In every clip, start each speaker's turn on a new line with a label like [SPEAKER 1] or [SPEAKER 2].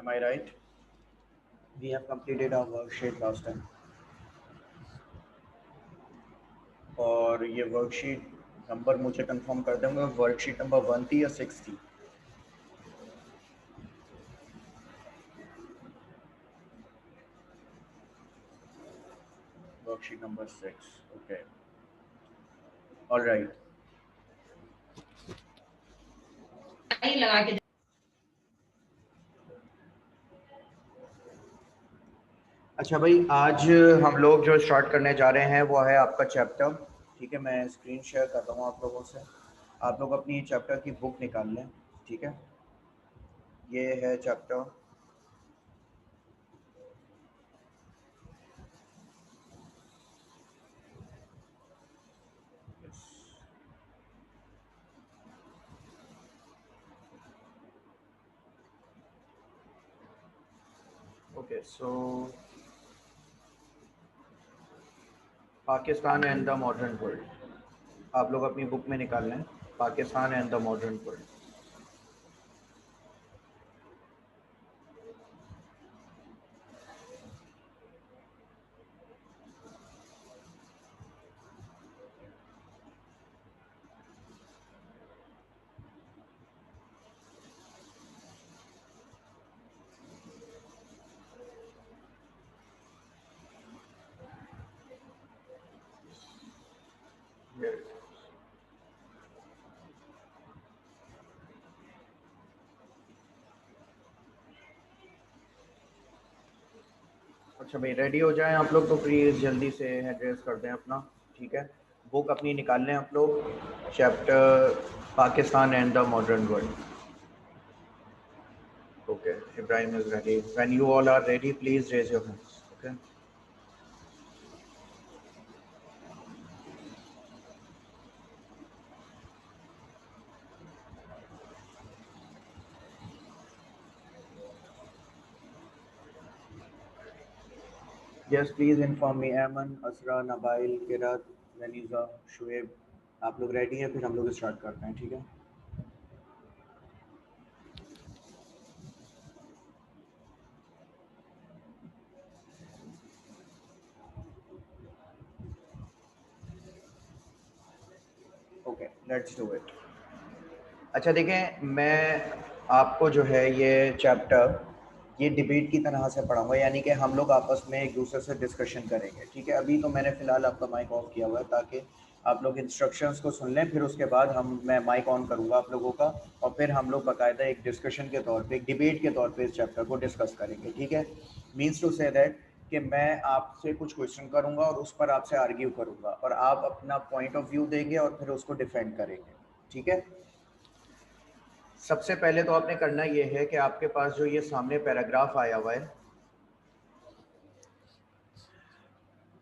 [SPEAKER 1] Am I right? We have completed our worksheet last time. और ये worksheet number मुझे confirm कर देंगे, वर्कशीट नंबर 1 थी या 6 थी? Worksheet number 6. Okay, alright.
[SPEAKER 2] लगा के
[SPEAKER 1] अच्छा भाई, आज हम लोग जो स्टार्ट करने जा रहे हैं वो है आपका चैप्टर. ठीक है, मैं स्क्रीन शेयर कर रहा हूँ आप लोगों से. आप लोग अपनी चैप्टर की बुक निकाल लें. ठीक है, ये है chapter. Okay, so Pakistan and the modern world. आप लोग अपनी बुक में निकाल लें, Pakistan and the modern world. अच्छा भाई, रेडी हो जाएं आप लोग तो प्लीज़ जल्दी से एड्रेस कर दें अपना. ठीक है, बुक अपनी निकाल लें आप लोग. Chapter Pakistan and the modern world. Okay, Ibrahim is ready. When you all are ready, please raise your hands. Okay, yes please inform me. Eman, Asra, नबाइल, किरत, रनीजा, शुएब, आप लोग रेडी हैं? फिर हम लोग स्टार्ट करते हैं. ठीक है. Okay, let's do it. अच्छा देखें, मैं आपको जो है ये चैप्टर ये डिबेट की तरह से पढ़ाऊंगा, यानी कि हम लोग आपस में एक दूसरे से डिस्कशन करेंगे. ठीक है, अभी तो मैंने फ़िलहाल आपका माइक ऑफ किया हुआ है ताकि आप लोग इंस्ट्रक्शंस को सुन लें. फिर उसके बाद मैं माइक ऑन करूंगा आप लोगों का, और फिर हम लोग बाकायदा एक डिस्कशन के तौर पे, एक डिबेट के तौर पे इस चैप्टर को डिस्कस करेंगे. ठीक है, मीन्स टू से दैट कि मैं आपसे कुछ क्वेश्चन करूंगा और उस पर आपसे आर्ग्यू करूंगा और आप अपना पॉइंट ऑफ व्यू देंगे और फिर उसको डिफेंड करेंगे. ठीक है. सबसे पहले तो आपने करना ये है कि आपके पास जो ये सामने पैराग्राफ आया हुआ है,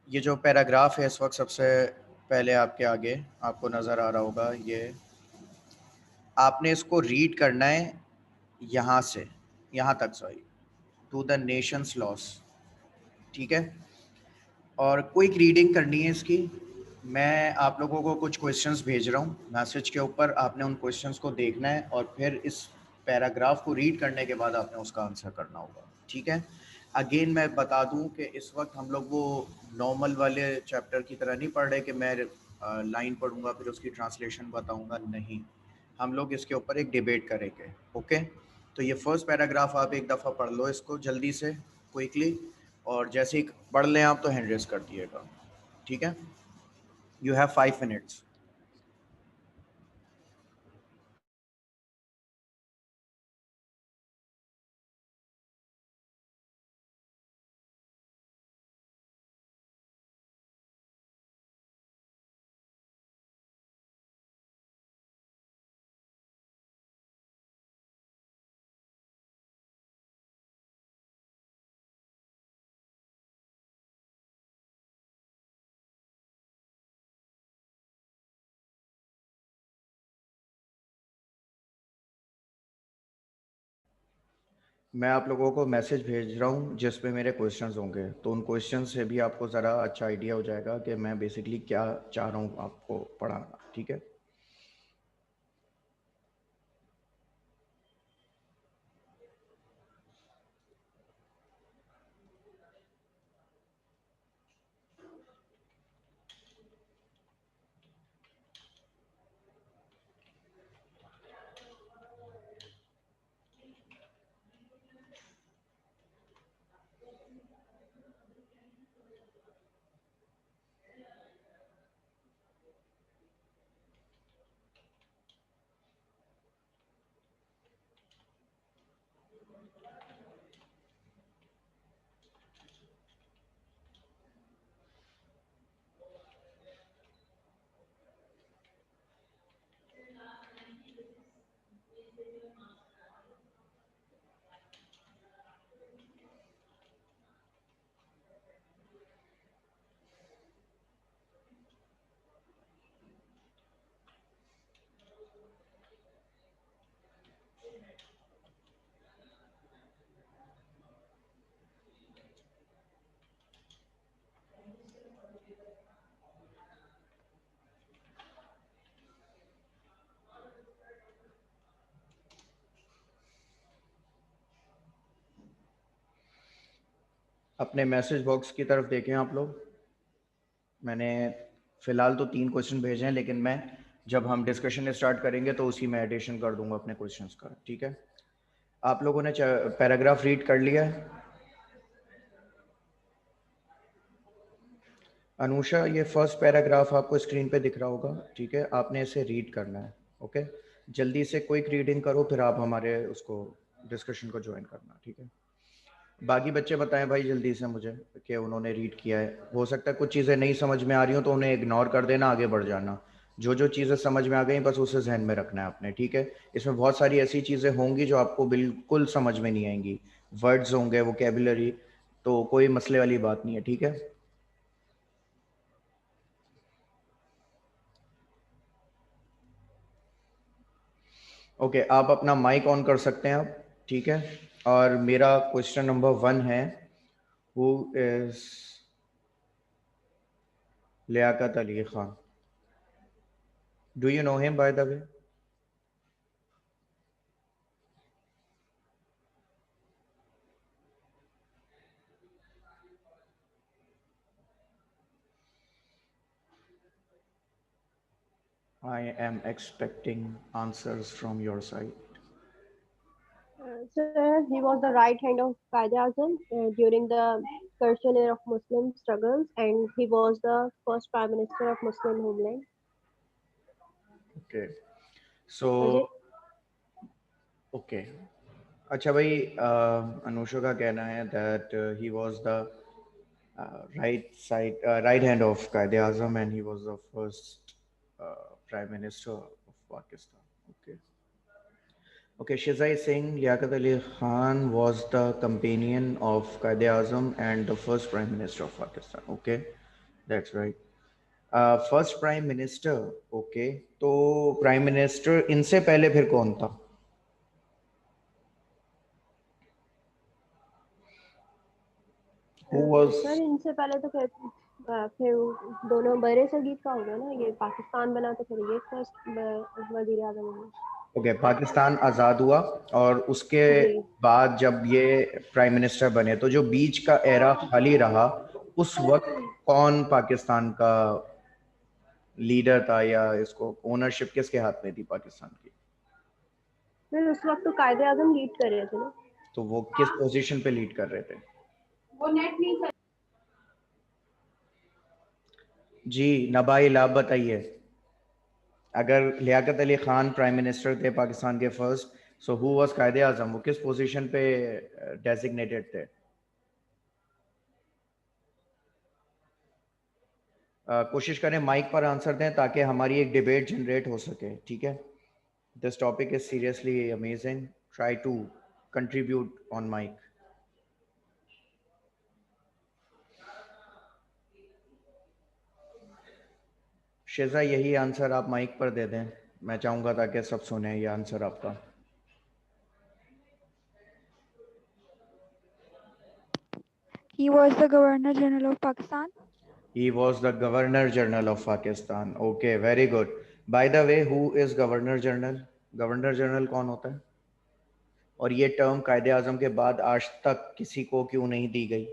[SPEAKER 1] ये जो पैराग्राफ है इस वक्त सबसे पहले आपके आगे आपको नज़र आ रहा होगा. ये आपने इसको रीड करना है यहाँ से यहाँ तक, sorry, to the nations loss. ठीक है, और क्विक रीडिंग करनी है इसकी. मैं आप लोगों को कुछ क्वेश्चंस भेज रहा हूँ मैसेज के ऊपर, आपने उन क्वेश्चंस को देखना है और फिर इस पैराग्राफ को रीड करने के बाद आपने उसका आंसर करना होगा. ठीक है. अगेन मैं बता दूं कि इस वक्त हम लोग वो नॉर्मल वाले चैप्टर की तरह नहीं पढ़ रहे कि मैं लाइन पढ़ूंगा फिर उसकी ट्रांसलेशन बताऊंगा. नहीं, हम लोग इसके ऊपर एक डिबेट करेंगे. ओके, तो ये फर्स्ट पैराग्राफ आप एक दफ़ा पढ़ लो इसको जल्दी से, क्विकली, और जैसे ही पढ़ लें आप तो हैंड रेस कर दिएगा. ठीक है, यू हैव 5 minutes. मैं आप लोगों को मैसेज भेज रहा हूँ जिसपे मेरे क्वेश्चंस होंगे, तो उन क्वेश्चन से भी आपको ज़रा अच्छा आइडिया हो जाएगा कि मैं बेसिकली क्या चाह रहा हूँ आपको पढ़ाना. ठीक है. अपने मैसेज बॉक्स की तरफ देखें आप लोग। मैंने फ़िलहाल तो 3 क्वेश्चन भेजे हैं, लेकिन मैं जब हम डिस्कशन स्टार्ट करेंगे तो उसी में एडिशन कर दूंगा अपने क्वेश्चंस का, ठीक है। आप लोगों ने पैराग्राफ रीड कर लिया है? अनुषा, ये फर्स्ट पैराग्राफ आपको स्क्रीन पे दिख रहा होगा, ठीक है। आपने इसे रीड करना है, ओके। जल्दी से क्विक रीडिंग करो, फिर आप हमारे उसको डिस्कशन को ज्वाइन करना, ठीक है। बाकी बच्चे बताएं भाई जल्दी से मुझे कि उन्होंने रीड किया है। हो सकता है कुछ चीज़ें नहीं समझ में आ रही हो तो उन्हें इग्नोर कर देना, आगे बढ़ जाना। जो जो चीज़ें समझ में आ गई बस उसे जहन में रखना है आपने, ठीक है। इसमें बहुत सारी ऐसी चीज़ें होंगी जो आपको बिल्कुल समझ में नहीं आएंगी, वर्ड्स होंगे, वोकेबुलरी, तो कोई मसले वाली बात नहीं है, ठीक है। ओके, आप अपना माइक ऑन कर सकते हैं आप, ठीक है। और मेरा क्वेश्चन नंबर 1 है, who is Liaquat Ali Khan? Do you know him by the way? I am expecting answers from your side.
[SPEAKER 3] Sir, he was the right hand of Quaid-e-Azam during the Persian era of Muslim struggles, and he was the first Prime Minister of Muslim homeland.
[SPEAKER 1] Okay.
[SPEAKER 3] जी.
[SPEAKER 1] So, okay. अच्छा भाई, अनुषा का कहना है that he was the right hand of Quaid-e-Azam and he was the first Prime Minister of Pakistan. Okay. Okay, Shizai is saying Liaquat Ali Khan was the companion of Quaid-e-Azam and the first Prime Minister of Pakistan. Okay, that's right. First prime minister, okay. तो prime minister इनसे पहले फिर कौन था? Who was?
[SPEAKER 3] Sir इनसे पहले तो फिर दोनों बड़े सगीर का होगा ना, ये पाकिस्तान बना तो फिर ये फर्स्ट वजीर आजम होगा।
[SPEAKER 1] ओके, पाकिस्तान आज़ाद हुआ और उसके
[SPEAKER 3] जी.
[SPEAKER 1] बाद जब ये प्राइम मिनिस्टर बने तो जो बीच का एरा खाली रहा, उस वक्त कौन पाकिस्तान का लीडर था, या इसको ओनरशिप किसके हाथ में थी पाकिस्तान की?
[SPEAKER 3] फिर उस वक्त तो कायदे-आज़म लीड कर रहे थे ना।
[SPEAKER 1] तो वो किस पोजीशन पे लीड कर रहे थे?
[SPEAKER 3] वो नेट नहीं चल।
[SPEAKER 1] जी नबाइल, आप बताइए। अगर लियाकत अली खान प्राइम मिनिस्टर थे पाकिस्तान के फर्स्ट, सो हु वाज कायदे आजम? वो किस पोजीशन पे डेजिग्नेटेड थे? कोशिश करें माइक पर आंसर दें ताकि हमारी एक डिबेट जनरेट हो सके, ठीक है। This topic is seriously amazing, try to contribute on mike. शेजा, यही आंसर आप माइक पर दे दें, मैं चाहूँगा ताकि सब सुने ये आंसर आपका।
[SPEAKER 4] He was the Governor General of Pakistan.
[SPEAKER 1] He was the Governor General of Pakistan. Okay, very good. By the way, who is Governor General? Governor General कौन होता है? और ये टर्म कायदे आजम के बाद आज तक किसी को क्यों नहीं दी गई?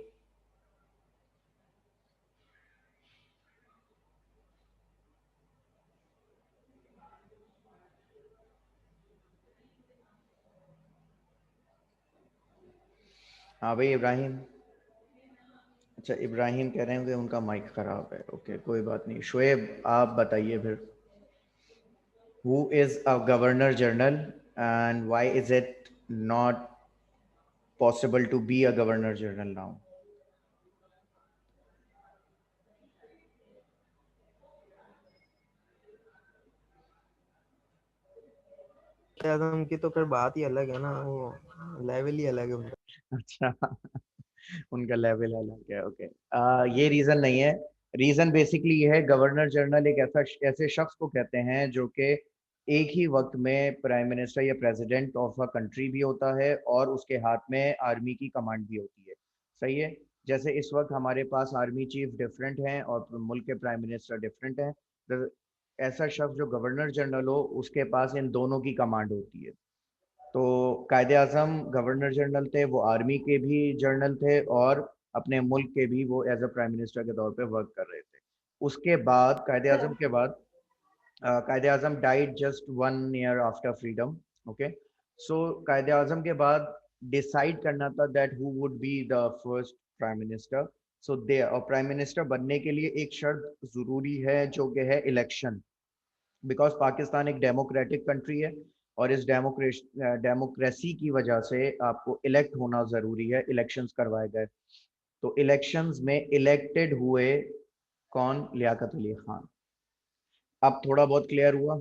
[SPEAKER 1] हाँ भाई इब्राहिम। अच्छा, इब्राहिम कह रहे हैं कि उनका माइक खराब है। ओके, कोई बात नहीं। शुएब, आप बताइए फिर। Who is a Governor General and why is it not possible to be a Governor General now?
[SPEAKER 5] आजम की तो फिर बात ही अलग है ना, वो लेवल ही अलग है उनका।
[SPEAKER 1] अच्छा, उनका लेवल अलग है। ओके, ये रीजन नहीं है। रीजन बेसिकली ये है, गवर्नर जनरल एक ऐसे शख्स को कहते हैं जो कि एक ही वक्त में प्राइम मिनिस्टर या प्रेसिडेंट ऑफ अ कंट्री भी होता है और उसके हाथ में आर्मी की कमांड भी होती है। सही है। जैसे इस वक्त हमारे पास आर्मी चीफ डिफरेंट हैं और मुल्क के प्राइम मिनिस्टर डिफरेंट हैं, तो ऐसा शख्स जो गवर्नर जनरल हो उसके पास इन दोनों की कमांड होती है। तो कायदे आजम गवर्नर जनरल थे, वो आर्मी के भी जनरल थे और अपने मुल्क के भी वो एज अ प्राइम मिनिस्टर के तौर पे वर्क कर रहे थे। उसके बाद कायदे आजम के बाद Quaid-e Azam died just 1 year after freedom. Okay, so Quaid-e Azam के बाद डिसाइड करना था that who would be the first prime minister. So they, और प्राइम मिनिस्टर बनने के लिए एक शर्त जरूरी है जो कि है इलेक्शन, बिकॉज पाकिस्तान एक डेमोक्रेटिक कंट्री है और इस डेमोक्रेसी की वजह से आपको इलेक्ट होना जरूरी है, इलेक्शंस करवाए गए। तो इलेक्शंस में इलेक्टेड हुए कौन? लियाकत अली खान। अब थोड़ा बहुत क्लियर हुआ?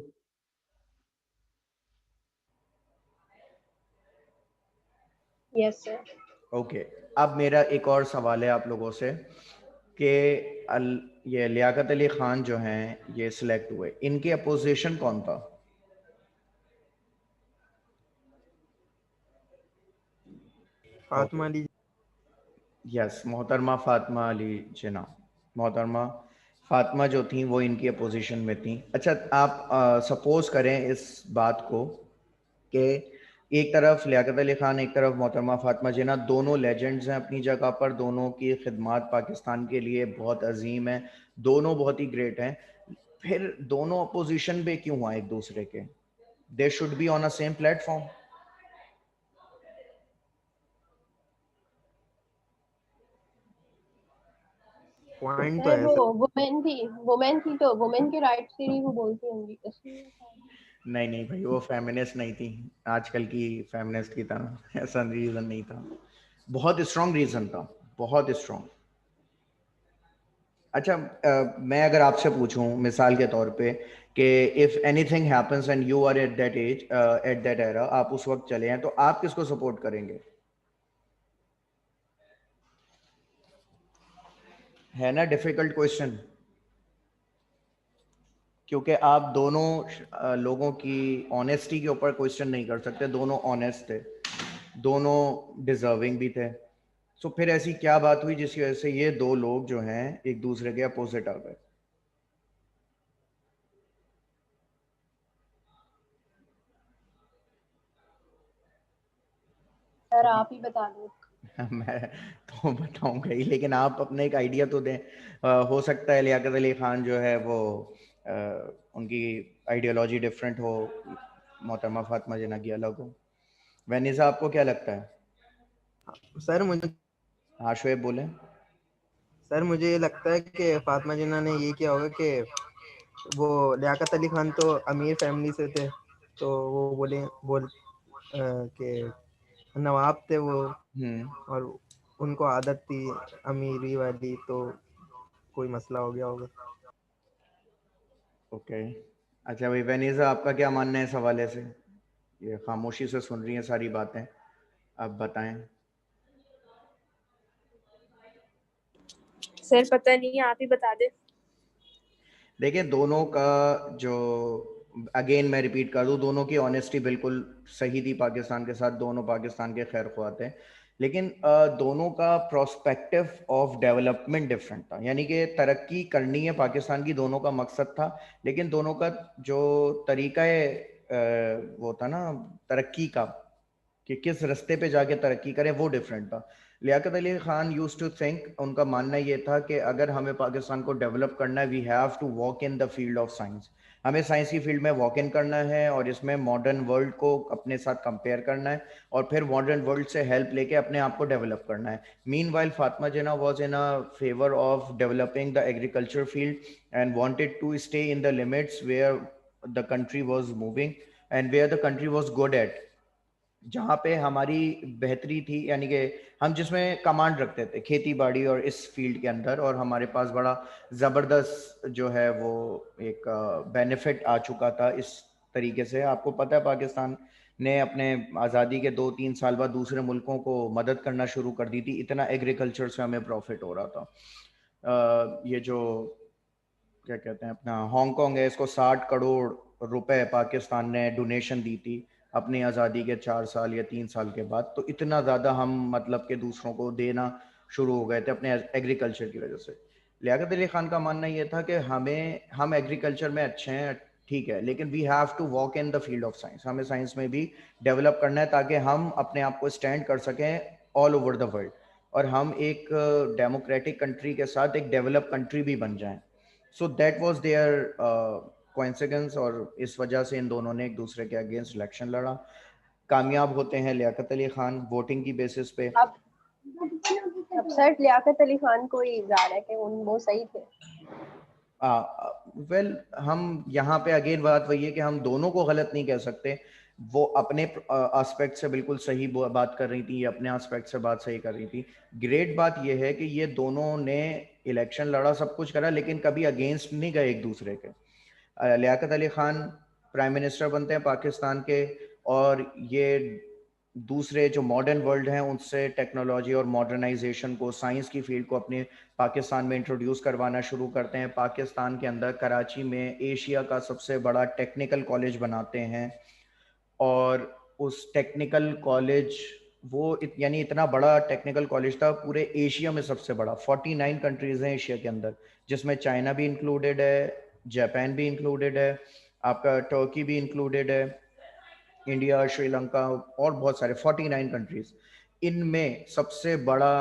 [SPEAKER 3] Yes, sir.
[SPEAKER 1] ओके, अब मेरा एक और सवाल है आप लोगों से कि ये लियाकत अली खान जो हैं ये सिलेक्ट हुए, इनके अपोजिशन कौन था?
[SPEAKER 5] फातिमा अली।
[SPEAKER 1] यस, मोहतरमा फातिमा अली जिन्ना। मोहतरमा फातिमा जो थी वो इनकी अपोजिशन में थी। अच्छा, आप सपोज करें इस बात को कि एक तरफ लियाकत अली खान, एक तरफ मोहतरमा फातिमा जिन्ना, दोनों लेजेंड्स हैं अपनी जगह पर, दोनों की खिदमत पाकिस्तान के लिए बहुत अजीम है, दोनों बहुत ही ग्रेट हैं, फिर दोनों अपोजिशन पे क्यों हुआ एक दूसरे के? They should be on a same platform.
[SPEAKER 5] Point तो
[SPEAKER 3] सर
[SPEAKER 5] है
[SPEAKER 3] वो
[SPEAKER 5] सर।
[SPEAKER 3] वुमेन थी तो वुमेन के राइट्स के लिए वो बोलती होंगी इसलिए।
[SPEAKER 1] नहीं नहीं भाई, वो फेमिनिस्ट नहीं थी आजकल की फेमिनिस्ट की तरह, ऐसा रीजन नहीं था, बहुत स्ट्रॉन्ग रीजन था, बहुत स्ट्रॉन्ग। अच्छा, मैं अगर आपसे पूछूं मिसाल के तौर पे कि if anything happens and you are at that age, at that era, आप उस वक्त चले हैं, तो आप किसको सपोर्ट करेंगे? है ना डिफिकल्ट क्वेश्चन, क्योंकि आप दोनों लोगों की ऑनेस्टी के ऊपर क्वेश्चन नहीं कर सकते, दोनों ऑनेस्ट थे, दोनों डिजर्विंग भी थे। सो फिर ऐसी क्या बात हुई जिसकी वजह से ये दो लोग जो हैं एक दूसरे के अपोजिट आ गए?
[SPEAKER 3] सर आप ही बता दो।
[SPEAKER 1] मैं तो बताऊंगा ही, लेकिन आप अपने एक आइडिया तो दें। हो सकता है लियाकत अली खान जो है वो अ, उनकी आइडियोलॉजी डिफरेंट हो, मोहतरमा फातिमा जिन्ना की अलग हो। वेनिसा, आपको क्या लगता है?
[SPEAKER 5] सर मुझे
[SPEAKER 1] हाँ शोएब बोले।
[SPEAKER 5] ये लगता है कि फातिमा जिन्ना ने ये किया होगा कि वो लियाकत अली खान तो अमीर फैमिली से थे, तो वो कि नवाब थे वो, और उनको आदत थी अमीरी वाली, तो कोई मसला हो गया होगा।
[SPEAKER 1] ओके, अच्छा भाई वेनिसा, आपका क्या मानना है इस हवाले से? ये खामोशी से सुन रही हैं सारी बातें, आप बताएं।
[SPEAKER 6] सर पता नहीं, आप ही बता दे।
[SPEAKER 1] देखिए, दोनों का जो, अगेन मैं रिपीट कर दूं, दोनों की ऑनेस्टी बिल्कुल सही थी पाकिस्तान के साथ, दोनों पाकिस्तान के खैर ख्वाह थे, लेकिन दोनों का प्रोस्पेक्टिव ऑफ डेवलपमेंट डिफरेंट था। यानी कि तरक्की करनी है पाकिस्तान की, दोनों का मकसद था, लेकिन दोनों का जो तरीका है वो था ना तरक्की का, कि किस रास्ते पे जाके तरक्की करें, वो डिफरेंट था। Liaquat Ali Khan used to think, उनका मानना ये था कि अगर हमें पाकिस्तान को डेवलप करना है, we have to walk in the field of science. हमें साइंस की फील्ड में वॉक इन करना है और इसमें मॉडर्न वर्ल्ड को अपने साथ कंपेयर करना है और फिर मॉडर्न वर्ल्ड से हेल्प लेके अपने आप को डेवलप करना है। Meanwhile Fatima Jinnah was in a favour of developing the agriculture field and wanted to stay in the limits where the country was moving and where the country was good at, जहाँ पे हमारी बेहतरी थी, यानी कि हम जिसमें कमांड रखते थे खेती बाड़ी और इस फील्ड के अंदर, और हमारे पास बड़ा ज़बरदस्त जो है वो एक बेनिफिट आ चुका था इस तरीके से। आपको पता है पाकिस्तान ने अपने आज़ादी के 2-3 साल बाद दूसरे मुल्कों को मदद करना शुरू कर दी थी, इतना एग्रीकल्चर से हमें प्रॉफिट हो रहा था। ये जो क्या कहते हैं अपना हांगकांग है, इसको 60 करोड़ रुपए पाकिस्तान ने डोनेशन दी थी अपनी आज़ादी के 4 साल या 3 साल के बाद। तो इतना ज़्यादा हम मतलब के दूसरों को देना शुरू हो गए थे अपने एग्रीकल्चर की वजह से। लियाकत अली खान का मानना ये था कि हम एग्रीकल्चर में अच्छे हैं, ठीक है, लेकिन we have to walk in the field of science, हमें साइंस में भी डेवलप करना है ताकि हम अपने आप को स्टैंड कर सकें ऑल ओवर द वर्ल्ड। और हम एक डेमोक्रेटिक कंट्री के साथ एक डेवलप कंट्री भी बन जाएं। So that was their coincidence, और इस वजह से इन दोनों ने एक दूसरे के अगेंस्ट इलेक्शन लड़ा। कामयाब होते हैं लियाकत अली खान वोटिंग की बेसिस पे।
[SPEAKER 3] अब सर लियाकत अली खान को ही जा रहा है कि वो सही थे।
[SPEAKER 1] वेल हम यहाँ पे अगेन बात वही है कि हम दोनों को गलत नहीं कह सकते। वो अपने एस्पेक्ट से बिल्कुल सही बात कर रही थी, अपने एस्पेक्ट से बात सही कर रही थी। ग्रेट बात ये है कि ये दोनों ने इलेक्शन लड़ा, सब कुछ करा, लेकिन कभी अगेंस्ट नहीं गए एक दूसरे के। लियाकत अली खान प्राइम मिनिस्टर बनते हैं पाकिस्तान के, और ये दूसरे जो मॉडर्न वर्ल्ड हैं उनसे टेक्नोलॉजी और मॉडर्नाइजेशन को, साइंस की फील्ड को अपने पाकिस्तान में इंट्रोड्यूस करवाना शुरू करते हैं। पाकिस्तान के अंदर कराची में एशिया का सबसे बड़ा टेक्निकल कॉलेज बनाते हैं, और उस टेक्निकल कॉलेज यानी इतना बड़ा टेक्निकल कॉलेज था, पूरे एशिया में सबसे बड़ा। 49 कंट्रीज हैं एशिया के अंदर, जिसमें चाइना भी इंक्लूडेड है, जापान भी इंक्लूडेड है, आपका टर्की भी इंक्लूडेड है, इंडिया, श्रीलंका और बहुत सारे 49 कंट्रीज। इनमें सबसे बड़ा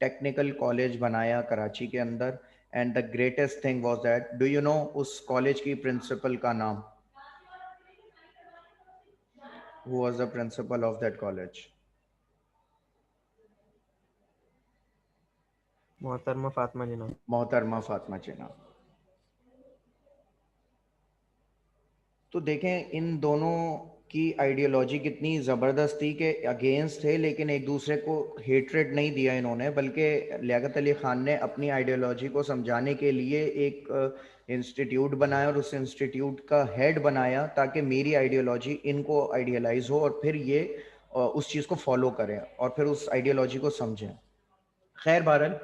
[SPEAKER 1] टेक्निकल कॉलेज बनाया कराची के अंदर। And the greatest thing was that, do you no उस कॉलेज की प्रिंसिपल का नाम? Who was the principle of that college?
[SPEAKER 5] मोहतरमा फातिमा जिन्ना।
[SPEAKER 1] मोहतरमा फातिमा जिन्ना। तो देखें इन दोनों की आइडियोलॉजी कितनी ज़बरदस्त थी कि अगेंस्ट थे, लेकिन एक दूसरे को हेट्रेड नहीं दिया इन्होंने, बल्कि लियाकत अली खान ने अपनी आइडियोलॉजी को समझाने के लिए एक इंस्टीट्यूट बनाया, और उस इंस्टीट्यूट का हेड बनाया ताकि मेरी आइडियोलॉजी इनको आइडियलाइज हो, और फिर ये उस चीज़ को फॉलो करें और फिर उस आइडियोलॉजी को समझें। खैर बहरहाल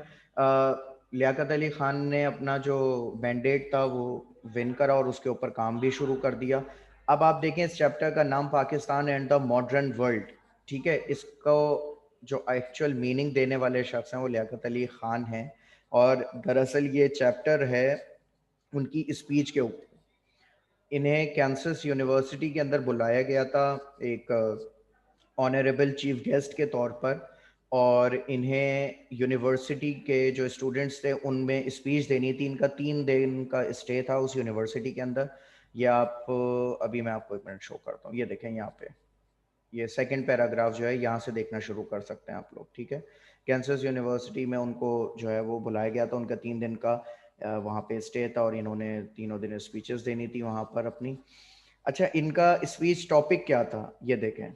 [SPEAKER 1] लियाकत अली खान ने अपना जो मैंडेट था वो विन करा और उसके ऊपर काम भी शुरू कर दिया। अब आप देखें इस चैप्टर का नाम Pakistan and the modern world, ठीक है। इसको जो एक्चुअल मीनिंग देने वाले शख्स हैं वो लियाकत अली खान हैं, और दरअसल ये चैप्टर है उनकी स्पीच के ऊपर। इन्हें कैंसस यूनिवर्सिटी के अंदर बुलाया गया था एक ऑनरेबल चीफ गेस्ट के तौर पर, और इन्हें यूनिवर्सिटी के जो स्टूडेंट्स थे उनमें स्पीच देनी थी। इनका 3 दिन का स्टे था उस यूनिवर्सिटी के अंदर। ये आप अभी मैं आपको एक मिनट शो करता हूँ, ये देखें यहाँ पे, ये सेकंड पैराग्राफ जो है यहाँ से देखना शुरू कर सकते हैं आप लोग, ठीक है। कैंसस यूनिवर्सिटी में उनको जो है वो बुलाया गया था, उनका 3 दिन का वहाँ पे स्टे था, और इन्होंने तीनों दिन स्पीचेस देनी थी वहाँ पर अपनी। अच्छा, इनका स्पीच टॉपिक क्या था ये देखें।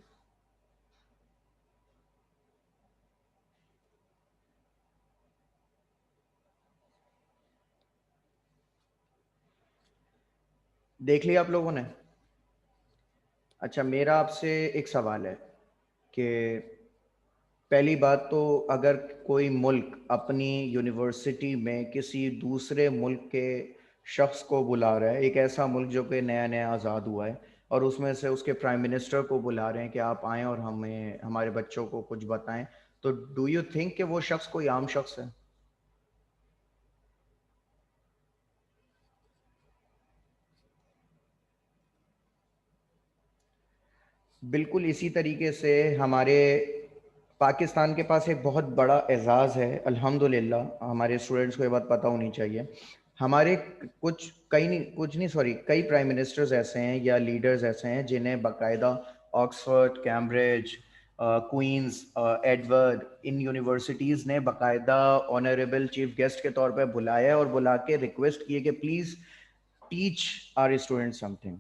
[SPEAKER 1] देख लिया आप लोगों ने? अच्छा, मेरा आपसे एक सवाल है कि पहली बात तो अगर कोई मुल्क अपनी यूनिवर्सिटी में किसी दूसरे मुल्क के शख्स को बुला रहा है, एक ऐसा मुल्क जो कि नया नया आज़ाद हुआ है, और उसमें से उसके प्राइम मिनिस्टर को बुला रहे हैं कि आप आएँ और हमें हमारे बच्चों को कुछ बताएं, तो डू यू थिंक कि वो शख्स कोई आम शख्स है? बिल्कुल इसी तरीके से हमारे पाकिस्तान के पास एक बहुत बड़ा एजाज़ है अल्हम्दुलिल्लाह। हमारे स्टूडेंट्स को ये बात पता होनी चाहिए। हमारे कई प्राइम मिनिस्टर्स ऐसे हैं या लीडर्स ऐसे हैं जिन्हें बाकायदा ऑक्सफोर्ड, कैम्ब्रिज, क्वींस, एडवर्ड, इन यूनिवर्सिटीज़ ने बाकायदा ऑनरेबल चीफ गेस्ट के तौर पर बुलाया है और बुला के रिक्वेस्ट की है कि please teach our student something.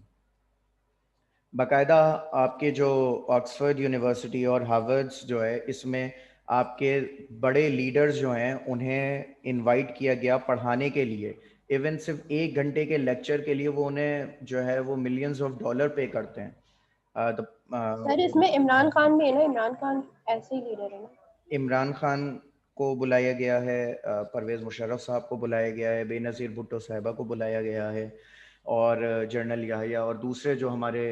[SPEAKER 1] बाकायदा आपके जो ऑक्सफोर्ड यूनिवर्सिटी और हार्वर्ड्स जो है, इसमें आपके बड़े लीडर्स जो हैं उन्हें इनवाइट किया गया पढ़ाने के लिए। इवन सिर्फ 1 घंटे के लेक्चर के लिए वो उन्हें जो है वो मिलियंस ऑफ डॉलर पे करते हैं।
[SPEAKER 3] सर इसमें इमरान खान भी है ना, इमरान खान ऐसे ही लीडर है ना।
[SPEAKER 1] इमरान खान को बुलाया गया है, परवेज़ मुशर्रफ साहब को बुलाया गया है, बेनज़ीर भुट्टो साहिबा को बुलाया गया है, और जनरल याहिया और दूसरे जो हमारे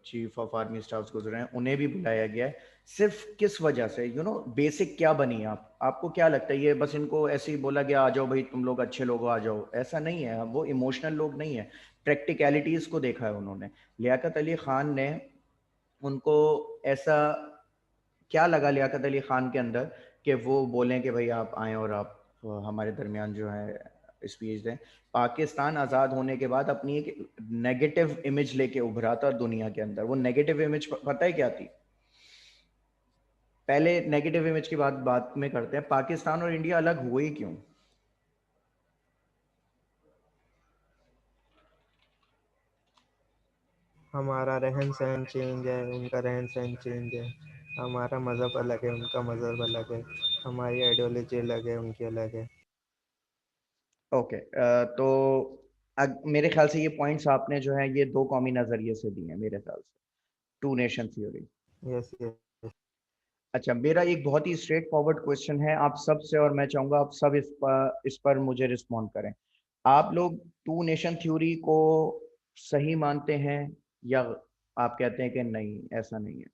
[SPEAKER 1] चीफ ऑफ आर्मी स्टाफ्स गुजरे हैं उन्हें भी बुलाया गया है। सिर्फ किस वजह से, बेसिक क्या बनी आपको क्या लगता है? ये बस इनको ऐसे ही बोला गया आ जाओ भाई तुम लोग अच्छे लोग आ जाओ, ऐसा नहीं है। वो इमोशनल लोग नहीं है, प्रैक्टिकलिटीज़ को देखा है उन्होंने। लियाकत अली ख़ान ने उनको ऐसा क्या लगा लियाकत अली खान के अंदर कि वो बोलें कि भाई आप आएँ और आप हमारे दरमियान जो है स्पीच दें। पाकिस्तान आज़ाद होने के बाद अपनी एक नेगेटिव इमेज लेके उभरा था दुनिया के अंदर। वो नेगेटिव इमेज पता है क्या थी? पहले नेगेटिव इमेज की बात में करते हैं। पाकिस्तान और इंडिया अलग हुए ही क्यों?
[SPEAKER 5] हमारा रहन सहन चेंज है, उनका रहन सहन चेंज है, हमारा मज़हब अलग है, उनका मज़हब अलग है, हमारी आइडियोलॉजी अलग है, उनकी अलग है।
[SPEAKER 1] ओके, तो मेरे ख्याल से ये पॉइंट्स आपने जो है ये दो कौमी नज़रिए से दिए हैं मेरे ख्याल से, two nation theory.
[SPEAKER 5] Yes yes.
[SPEAKER 1] अच्छा, मेरा एक बहुत ही स्ट्रेट फॉरवर्ड क्वेश्चन है आप सब से, और मैं चाहूँगा आप सब इस पर मुझे रिस्पॉन्ड करें। आप लोग टू नेशन थ्योरी को सही मानते हैं या आप कहते हैं कि नहीं, ऐसा नहीं है?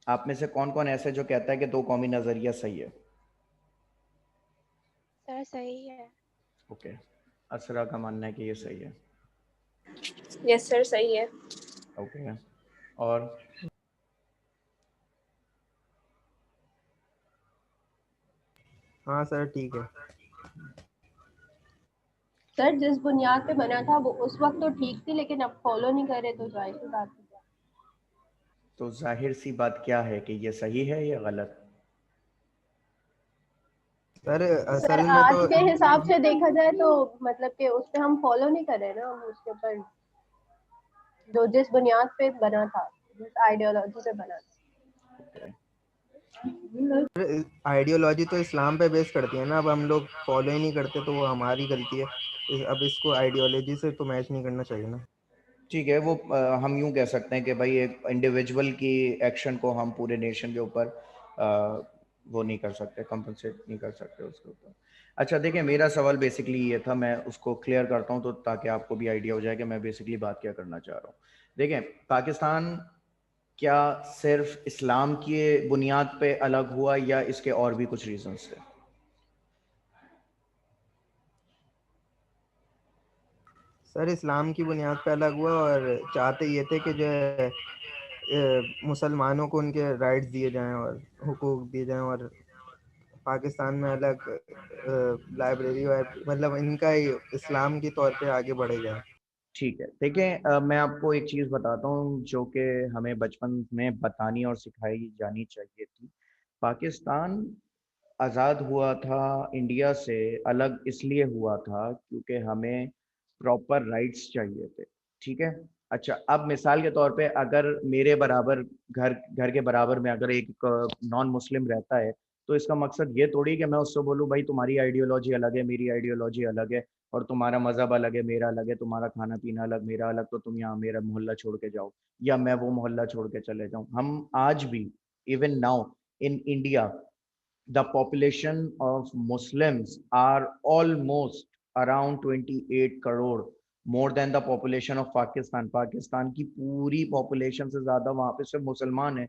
[SPEAKER 1] आप में से कौन कौन ऐसे जो कहता है कि दो कौमी नज़रिया सही है?
[SPEAKER 4] सर सही है।
[SPEAKER 1] ओके, असरा का मानना है कि ये सही है।
[SPEAKER 6] यस सर सही है।
[SPEAKER 1] ओके, और
[SPEAKER 5] हाँ सर ठीक है।
[SPEAKER 3] सर जिस बुनियाद पे बना था वो उस वक्त तो ठीक थी, लेकिन अब फॉलो नहीं करे तो जाहिर सी बात है।
[SPEAKER 1] तो जाहिर सी बात क्या है कि ये सही है या गलत?
[SPEAKER 5] सर
[SPEAKER 3] सर
[SPEAKER 5] असल में
[SPEAKER 3] आज
[SPEAKER 5] तो
[SPEAKER 3] के हिसाब से देखा जाए तो मतलब कि उस पे हम फॉलो नहीं कर रहे ना, हम उसके ऊपर जो जिस बुनियाद पे बना था, जिस आइडियोलॉजी पे बना था।
[SPEAKER 5] आइडियोलॉजी तो इस्लाम पे बेस करती है ना, अब हम लोग फॉलो ही नहीं करते तो वो हमारी गलती है। अब इसको आइडियोलॉजी से तो मैच नहीं करना चाहिए ना।
[SPEAKER 1] ठीक है, वो हम यूं कह सकते हैं कि भाई एक इंडिविजुअल की एक्शन को हम पूरे नेशन के ऊपर वो नहीं कर सकते, कंपनसेट नहीं कर सकते उसके ऊपर। अच्छा देखिए, मेरा सवाल बेसिकली ये था, मैं उसको क्लियर करता हूं तो ताकि आपको भी आइडिया हो जाए कि मैं बेसिकली बात क्या करना चाह रहा हूँ। देखिए, पाकिस्तान क्या सिर्फ इस्लाम की बुनियाद पे अलग हुआ या इसके और भी कुछ रीजंस थे?
[SPEAKER 5] सर इस्लाम की बुनियाद पे अलग हुआ, और चाहते ये थे कि जो है मुसलमानों को उनके राइट्स दिए जाएं और हुकूक दिए जाएं, और पाकिस्तान में अलग लाइब्रेरी मतलब इनका ही इस्लाम के तौर पे आगे बढ़े जाए।
[SPEAKER 1] ठीक है, देखिए मैं आपको एक चीज़ बताता हूँ जो कि हमें बचपन में बतानी और सिखाई जानी चाहिए थी। पाकिस्तान आज़ाद हुआ था इंडिया से, अलग इसलिए हुआ था क्योंकि हमें प्रॉपर राइट्स चाहिए थे। ठीक है? अच्छा, अब मिसाल के तौर पे अगर मेरे बराबर घर घर के बराबर में अगर एक नॉन मुस्लिम रहता है, तो इसका मकसद ये थोड़ी कि मैं उससे बोलूँ भाई तुम्हारी आइडियोलॉजी अलग है, मेरी आइडियोलॉजी अलग है, और तुम्हारा मज़हब अलग है, मेरा अलग है, तुम्हारा खाना पीना अलग, मेरा अलग, तो तुम यहाँ मेरा मोहल्ला छोड़ के जाओ या मैं वो मोहल्ला छोड़ के चले जाऊँ। हम आज भी, even now in India, the population of Muslims are almost around 28 crore, more than the population of Pakistan. Pakistan की पूरी population से ज़्यादा वहाँ पे सिर्फ मुसलमान है।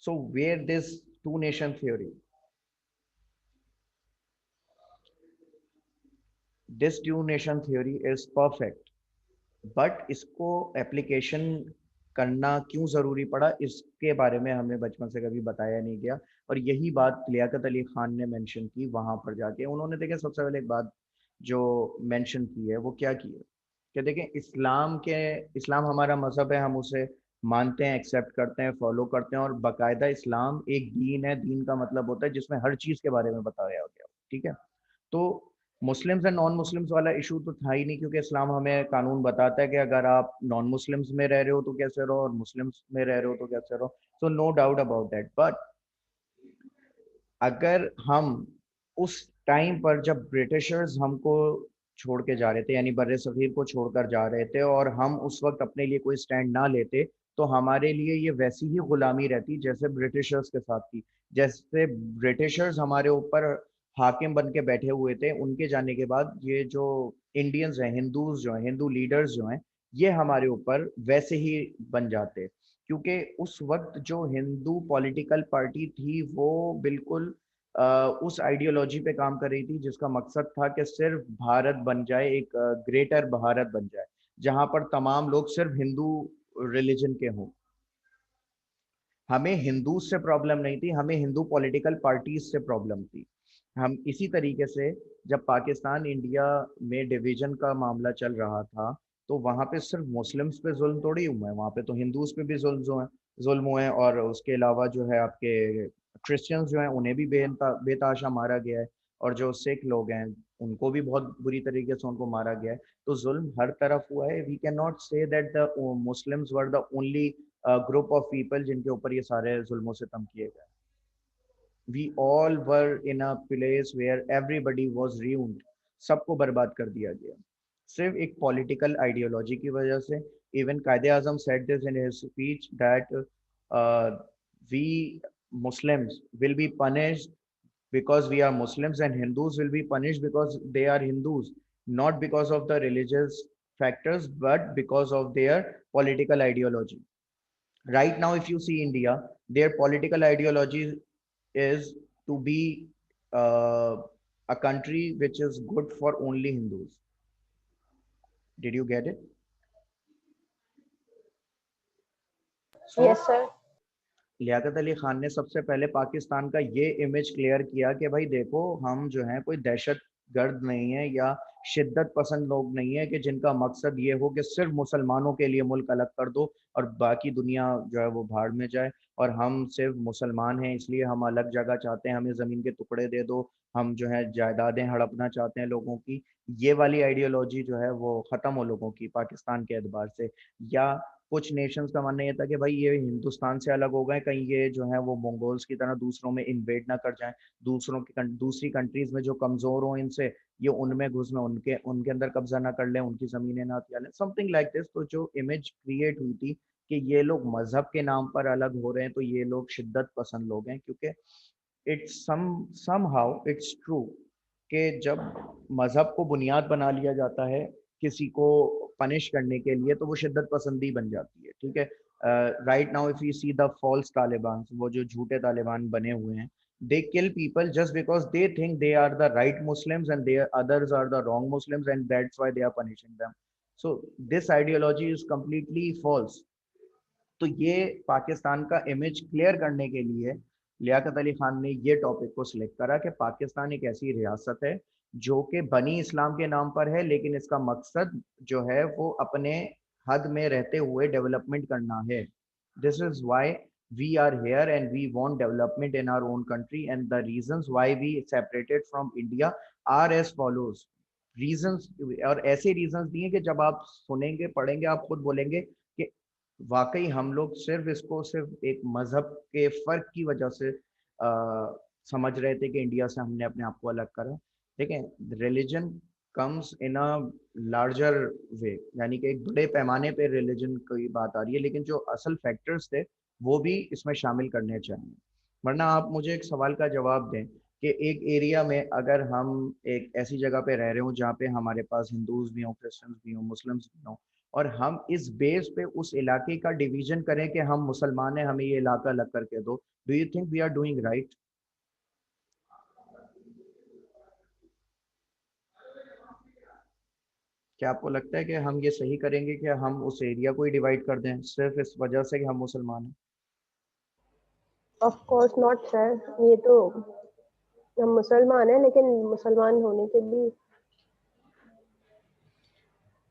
[SPEAKER 1] So where this two nation theory? This two nation theory is perfect. But इसको एप्लीकेशन करना क्यों ज़रूरी पड़ा, इसके बारे में हमें बचपन से कभी बताया नहीं गया। और यही बात लियाकत अली खान ने मेंशन की वहाँ पर जाके। उन्होंने देखे सबसे पहले एक बात जो मेंशन की है वो क्या की है कि देखें, इस्लाम हमारा मज़हब है, हम उसे मानते हैं, एक्सेप्ट करते हैं, फॉलो करते हैं, और बाकायदा इस्लाम एक दीन है। दीन का मतलब होता है जिसमें हर चीज़ के बारे में बताया गया। ठीक है? तो मुस्लिम्स एंड नॉन मुस्लिम्स वाला इशू तो था ही नहीं, क्योंकि इस्लाम हमें कानून बताता है कि अगर आप नॉन मुस्लिम्स में रह रहे हो तो कैसे रहो और मुस्लिम्स में रह रहे हो तो कैसे रहो। So no doubt about that. But अगर हम उस टाइम पर जब ब्रिटिशर्स हमको छोड़ के जा रहे थे, यानी बर्रे सगीर को छोड़कर जा रहे थे, और हम उस वक्त अपने लिए कोई स्टैंड ना लेते, तो हमारे लिए ये वैसी ही गुलामी रहती जैसे ब्रिटिशर्स के साथ थी। जैसे ब्रिटिशर्स हमारे ऊपर हाकिम बन के बैठे हुए थे, उनके जाने के बाद ये जो इंडियंस हैं, हिंदूज जो हैं, हिंदू लीडर्स जो हैं, ये हमारे ऊपर वैसे ही बन जाते। क्योंकि उस वक्त जो हिंदू पॉलिटिकल पार्टी थी वो बिल्कुल उस आइडियोलॉजी पे काम कर रही थी जिसका मकसद था कि सिर्फ भारत बन जाए, एक ग्रेटर भारत बन जाए। जहां पर तमाम लोग सिर्फ हिंदू रिलीजन के हों। हमें हिंदू से प्रॉब्लम नहीं थी, हमें हिंदू पॉलिटिकल पार्टीज से प्रॉब्लम थी। हम इसी तरीके से जब पाकिस्तान इंडिया में डिवीजन का मामला चल रहा था तो वहां पे सिर्फ मुस्लिम्स पे जुल्म थोड़ी हुआ है, वहां पे तो हिंदूज पे भी जुल्म हुए हैं, और उसके अलावा जो है आपके क्रिश्चियंस जो हैं उन्हें भी बेतहाशा मारा गया है, और जो सिख लोग हैं उनको भी बहुत बुरी तरीके से उनको मारा गया है। तो जुल्म हर तरफ हुआ है। We can not say that the Muslims were the only group of people जिनके ऊपर ये सारे जुल्मों से तम किए गए। We all were in a place where everybody was ruined, सबको बर्बाद कर दिया गया सिर्फ एक पॉलिटिकल आइडियोलॉजी की वजह से। इवन कायदे आजम said this in his speech that we Muslims will be punished because we are Muslims, and Hindus will be punished because they are Hindus, not because of the religious factors but because of their political ideology. Right now if you see India, their political ideology is to be uh, a country which is good for only Hindus. Did you get it? So
[SPEAKER 6] Yes, sir.
[SPEAKER 1] Liaquat Ali Khan ने सबसे पहले पाकिस्तान का ये image clear किया कि भाई देखो हम जो है कोई दहशत गर्द नहीं है या शिद्दत पसंद लोग नहीं है कि जिनका मकसद ये हो कि सिर्फ मुसलमानों के लिए मुल्क अलग कर दो और बाकी दुनिया जो है वो भाड़ में जाए, और हम सिर्फ मुसलमान हैं इसलिए हम अलग जगह चाहते हैं, हमें ज़मीन के टुकड़े दे दो, हम जो है जायदादें हड़पना चाहते हैं लोगों की। ये वाली आइडियोलॉजी जो है वो ख़त्म हो लोगों की पाकिस्तान के एतबार से। या कुछ नेशंस का मानना ये था कि भाई ये हिंदुस्तान से अलग हो गए, कहीं ये जो है वो मंगोल्स की तरह दूसरों में इन्वेड ना कर जाएं, दूसरी कंट्रीज में जो कमजोर हो इनसे ये उनमें घुस में उनके उनके अंदर कब्जा ना कर लें, उनकी जमीनें ना हथिया लें, समथिंग लाइक दिस। तो जो इमेज क्रिएट हुई थी कि ये लोग मजहब के नाम पर अलग हो रहे हैं, तो ये लोग शिद्दत पसंद लोग हैं, क्योंकि इट्स समहाउ इट्स ट्रू कि जब मजहब को बुनियाद बना लिया जाता है किसी को पनिश करने के लिए तो वो शिद्दत पसंदी बन जाती है। ठीक है, right now if you see the false Taliban, वो जो झूठे तालिबान बने हुए हैं, they kill people just because they think they are the right Muslims and their others are the wrong Muslims, and that's why they are punishing them. So this ideology is completely false. तो ये पाकिस्तान का image clear करने के लिए लियाकत अली खान ने ये topic को select करा कि पाकिस्तान एक ऐसी रियासत है जो कि बनी इस्लाम के नाम पर है, लेकिन इसका मकसद जो है वो अपने हद में रहते हुए डेवलपमेंट करना है। This is why we are here and we want development in our own country, and the reasons why we separated from India are as follows. reasons, और ऐसे reasons दिए कि जब आप सुनेंगे पढ़ेंगे आप खुद बोलेंगे कि वाकई हम लोग सिर्फ इसको सिर्फ एक मजहब के फर्क की वजह से समझ रहे थे कि इंडिया से हमने अपने आप को अलग करा। देखें, religion comes in a larger way, यानी कि एक बड़े पैमाने पे रिलीजन की बात आ रही है, लेकिन जो असल फैक्टर्स थे वो भी इसमें शामिल करने चाहिए। वरना आप मुझे एक सवाल का जवाब दें कि एक एरिया में अगर हम एक ऐसी जगह पे रह रहे हो जहाँ पे हमारे पास हिंदूज भी हों, क्रिश्चियंस भी हों, मुस्लिम्स भी हों, और हम इस बेस पे उस इलाके का डिवीजन करें कि हम मुसलमान हैं हमें ये इलाका अलग करके दो, do you think we are doing right? क्या आपको लगता है कि हम ये सही करेंगे कि हम उस एरिया को ही डिवाइड कर दें सिर्फ इस वजह से कि हम मुसलमान हैं?
[SPEAKER 3] ऑफ कोर्स नॉट सर, ये तो हम मुसलमान हैं लेकिन मुसलमान होने के भी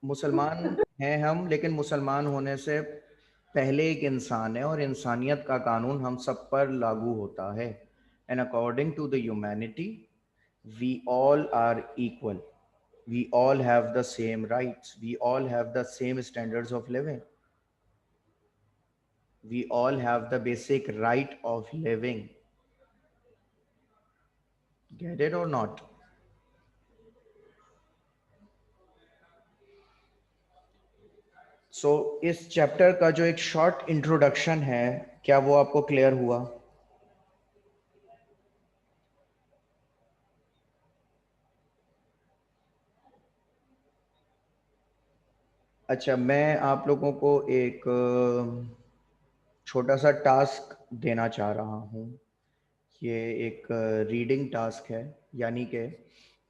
[SPEAKER 1] मुसलमान हैं हम, लेकिन मुसलमान होने से पहले एक इंसान है और इंसानियत का कानून हम सब पर लागू होता है। And according to the humanity we all are equal, we all have the same rights, we all have the same standards of living, we all have the basic right of living. Get it or not? So इस chapter का जो एक short introduction है, क्या वो आपको clear हुआ? अच्छा, मैं आप लोगों को एक छोटा सा टास्क देना चाह रहा हूँ। ये एक रीडिंग टास्क है, यानी कि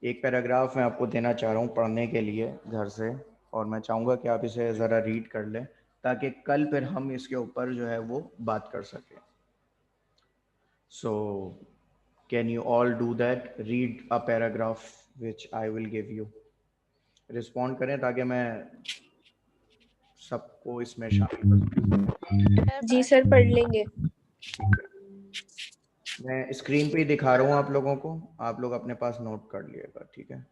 [SPEAKER 1] एक पैराग्राफ मैं आपको देना चाह रहा हूँ पढ़ने के लिए घर से, और मैं चाहूँगा कि आप इसे ज़रा रीड कर लें ताकि कल फिर हम इसके ऊपर जो है वो बात कर सकें. So can you all do that? Read a paragraph which I will give you. Respond करें ताकि मैं सबको इसमें शामिल कर सकूं.
[SPEAKER 6] जी सर, पढ़ लेंगे।
[SPEAKER 1] मैं स्क्रीन पे ही दिखा रहा हूँ आप लोगों को, आप लोग अपने पास नोट कर लिएगा, ठीक है.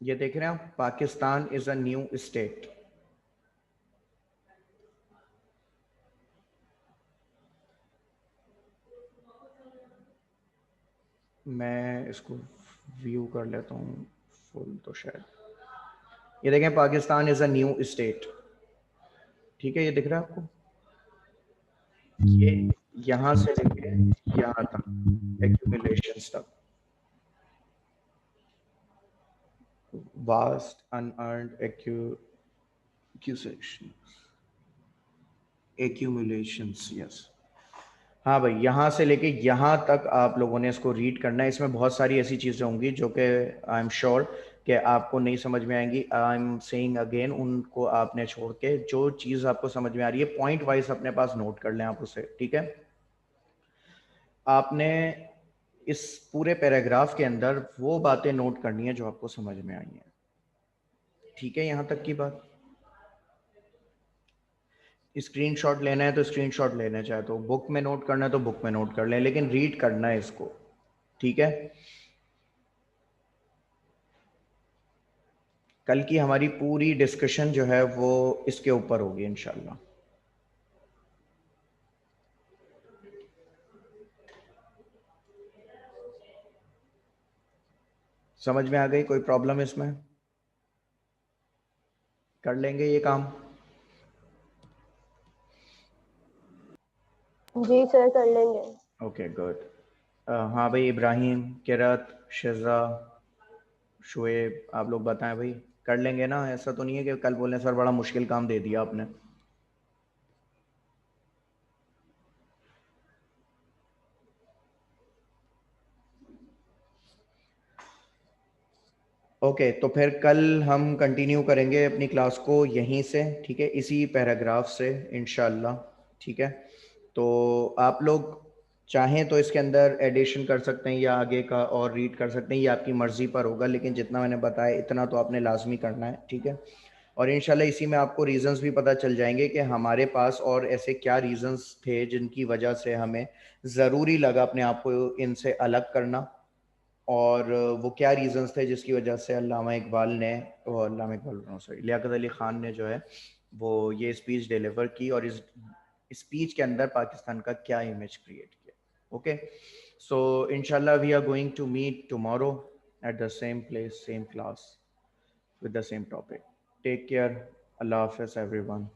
[SPEAKER 1] ये देख रहे हैं आप, Pakistan is a new state. मैं इसको व्यू कर लेता हूँ फुल तो शायद. ये देखें, Pakistan is a new state. ठीक है, ये दिख रहा है आपको. ये यहाँ से लेके यहाँ तक एक्यूमुलेशंस तक, वास्ट अनअर्न्ड एक्यूमुलेशंस. यस, हाँ भाई, यहाँ से लेके यहाँ तक आप लोगों ने इसको रीड करना है. इसमें बहुत सारी ऐसी चीज़ें होंगी जो कि आई एम श्योर कि आपको नहीं समझ में आएंगी. आई एम सेइंग अगेन, उनको आपने छोड़ के जो चीज़ आपको समझ में आ रही है पॉइंट वाइज अपने पास नोट कर लें आप उसे. ठीक है, आपने इस पूरे पैराग्राफ के अंदर वो बातें नोट करनी है जो आपको समझ में आई हैं. ठीक है, यहाँ तक की बात. स्क्रीनशॉट लेना है तो स्क्रीनशॉट लेना, चाहे तो बुक में नोट करना है तो बुक में नोट कर लें, लेकिन रीड करना है इसको. ठीक है, कल की हमारी पूरी डिस्कशन जो है वो इसके ऊपर होगी इंशाल्लाह. समझ में आ गई? कोई प्रॉब्लम इसमें? कर लेंगे ये काम?
[SPEAKER 3] जी सर, कर लेंगे.
[SPEAKER 1] Okay, good. हाँ भाई, इब्राहिम, किरत, शिजा, शुएब, आप लोग बताएं भाई, कर लेंगे ना? ऐसा तो नहीं है कि कल बोलने सर बड़ा मुश्किल काम दे दिया आपने. ओके, तो फिर कल हम कंटिन्यू करेंगे अपनी क्लास को यहीं से. ठीक है, इसी पैराग्राफ से इंशाल्लाह. ठीक है, तो आप लोग चाहें तो इसके अंदर एडिशन कर सकते हैं या आगे का और रीड कर सकते हैं, ये आपकी मर्ज़ी पर होगा, लेकिन जितना मैंने बताया इतना तो आपने लाजमी करना है. ठीक है, और इंशाल्लाह इसी में आपको रीज़न्स भी पता चल जाएंगे कि हमारे पास और ऐसे क्या रीज़न्स थे जिनकी वजह से हमें ज़रूरी लगा अपने आप को इनसे अलग करना, और वो क्या रीज़न्स थे जिसकी वजह से अल्लामा इकबाल ने, लियाकत अली ख़ान ने जो है वो ये स्पीच डिलीवर की, और इस स्पीच के अंदर पाकिस्तान का क्या इमेज क्रिएट किया. ओके, सो इंशाल्लाह we are going to meet tomorrow at the same place, same class, with the same topic. Take care. Allah Hafiz everyone.